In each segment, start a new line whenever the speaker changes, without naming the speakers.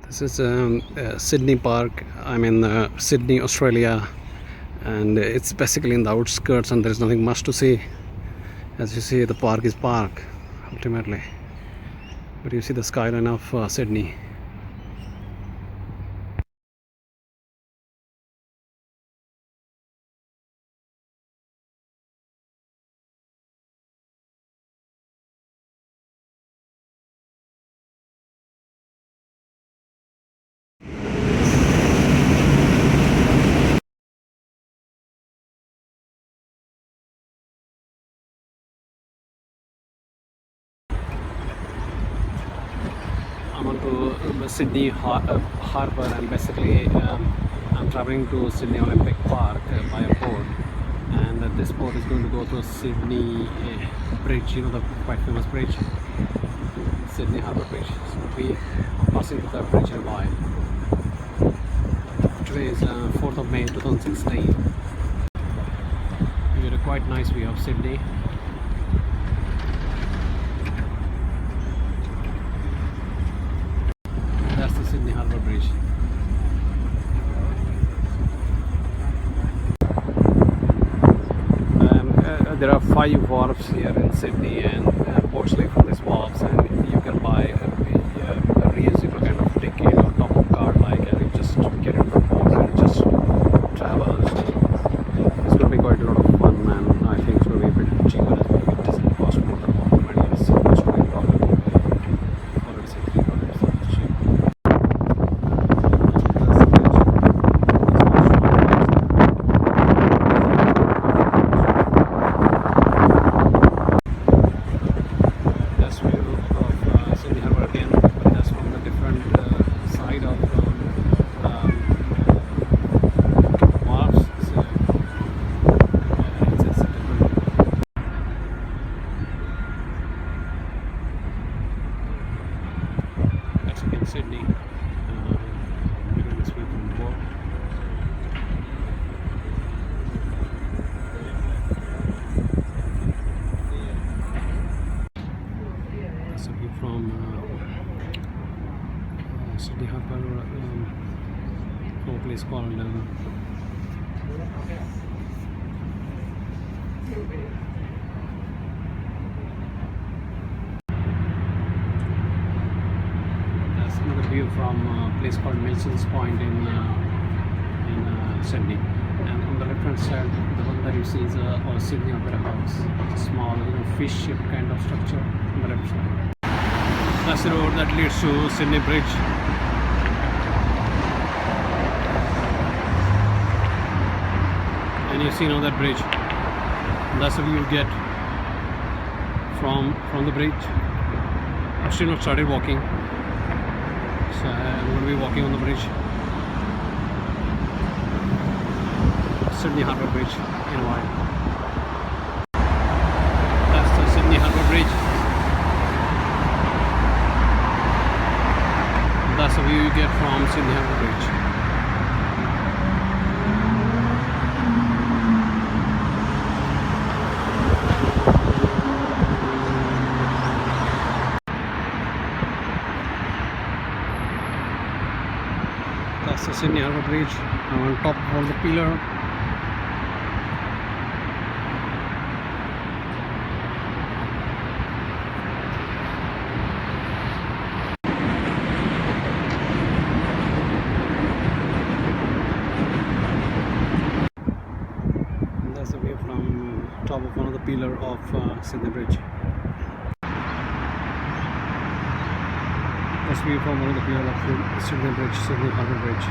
This is Sydney Park. I'm in Sydney, Australia, and it's basically in the outskirts, and there's nothing much to see. As you see, the park is park ultimately, but you see the skyline of Sydney. I'm on to Sydney Harbour, and basically I'm traveling to Sydney Olympic Park by a boat, and this boat is going to go to Sydney Bridge, you know, the quite famous bridge, Sydney Harbour Bridge. So we are passing through that bridge in a while. Today is 4th of May 2016. We get a quite nice view of Sydney. That's the Sydney Harbour Bridge. There are 5 wharves here in Sydney, and boats leave from these wharves, and you can buy a reusable kind of ticket or top of card, like, and you just get it from boat and just travel. It's going to be quite a lot of fun, and I think it's going to be a bit cheaper as well. It doesn't cost more than $120. It's supposed to be $1. Already say $3, so it's cheap. Sydney, this way from the boat. That's a view from Sydney Harbour, from a place called another view from a place called Milson's Point in Sydney, and on the left hand side, the one that you see is a Sydney Opera House. It's a small, fish-shaped kind of structure on the left side. That's the road that leads to Sydney Bridge. And you see now that bridge. That's the view you get from the bridge. I've still not started walking. So I'm going to be walking on the bridge, Sydney Harbour Bridge, in a while. That's the Sydney Harbour Bridge. That's the view you get from Sydney Harbour Bridge. That's the Sydney Harbour Bridge. I'm on top of the pillar. And that's the view from top of one of the pillar of Sydney Bridge. That's view from one of the pier of Sydney Bridge, Sydney Harbour Bridge.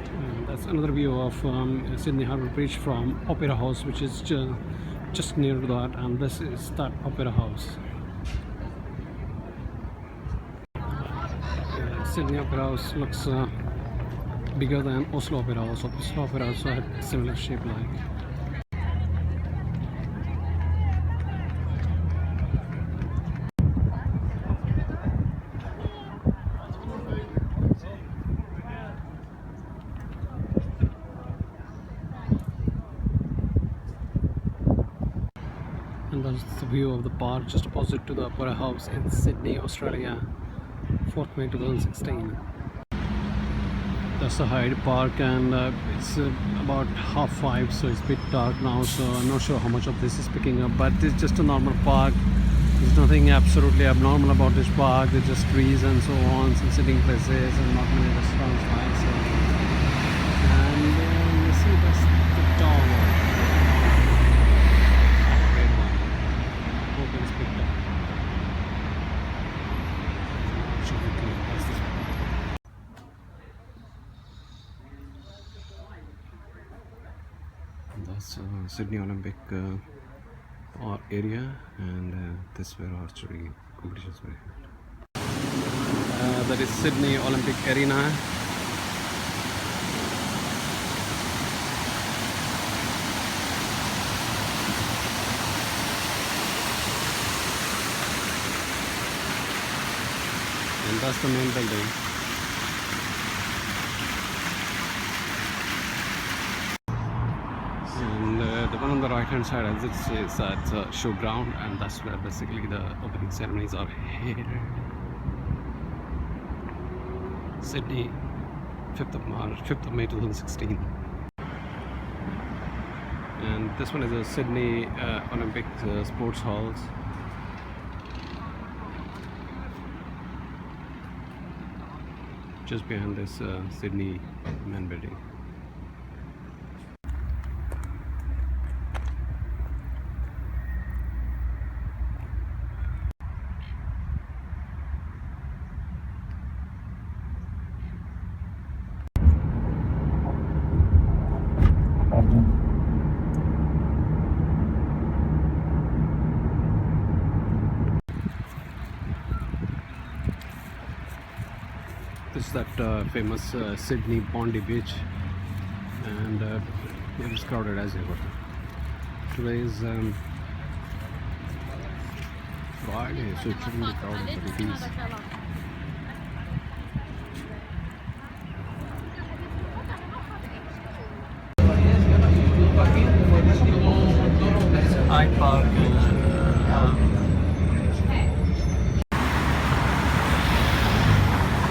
And that's another view of Sydney Harbour Bridge from Opera House, which is just near to that, and this is that Opera House. Sydney Opera House looks bigger than Oslo Opera House. Oslo Opera also had similar shape like. that's the view of the park just opposite to the Opera House in Sydney, Australia, 4th May 2016. That's the Hyde Park, and it's about 5:30, so it's a bit dark now, so I'm not sure how much of this is picking up, but it's just a normal park. There's nothing absolutely abnormal about this park. There's just trees and so on, some sitting places and not many restaurants, right? So, and you see that's the tower. Great one. Hope it's picked up. Should be clear. That's this one. That's Sydney Olympic area, and this is where archery competitions were held. That is Sydney Olympic Arena. And that's the main building. The one on the right hand side, as it says, that's a showground, and that's where basically the opening ceremonies are held. Sydney, 5th of May 2016. And this one is a Sydney Olympic Sports Halls. Just behind this Sydney main building. This is that famous Sydney Bondi Beach, and it is crowded as ever. Today is Friday, so it shouldn't be crowded, but it is. Hyde Park.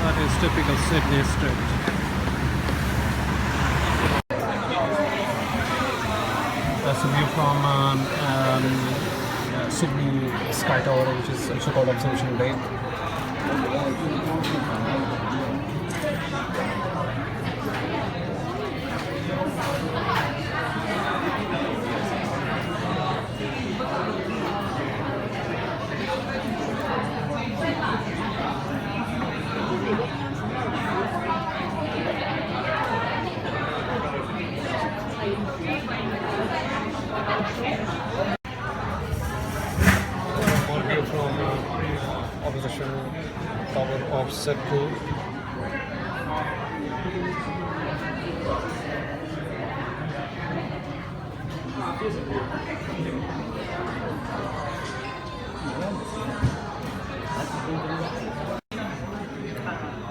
That is typical Sydney street. That's a view from Sydney Sky Tower, which is also called Observation Deck. More view from observation tower of Sydney.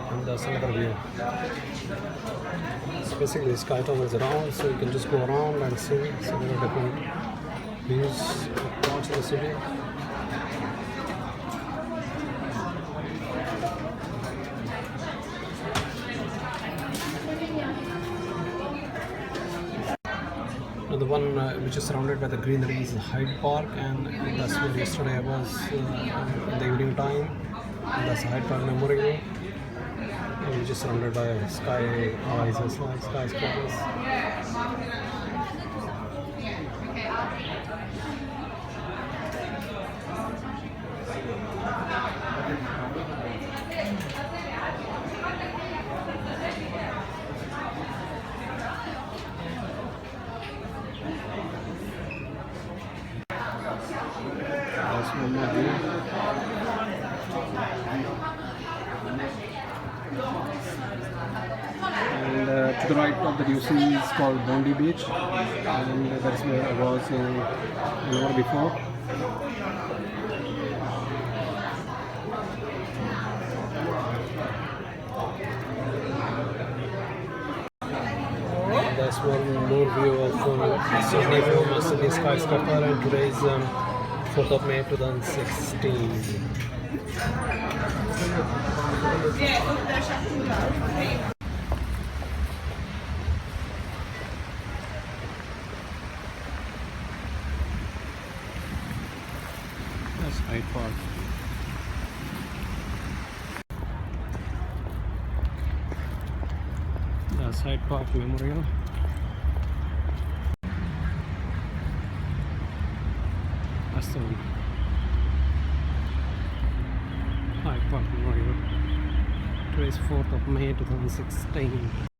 And that's another view. So basically the sky tower is around, so you can just go around and see. So there are different views of parts of the city. Now the one which is surrounded by the greenery is Hyde Park, and that's where yesterday I was in the evening time. And that's Hyde Park Memorial, which is surrounded by skyscrapers. That's one more view. And to the right of the you see is called Bondi Beach, and that's where I was an hour before. That's one more view of Sydney from Sydney skyscraper, and today's 4th of May 2016. That's Hyde Park. That's Hyde Park Memorial. That's the one. Hyde Park Memorial. Today is 4th of May 2016.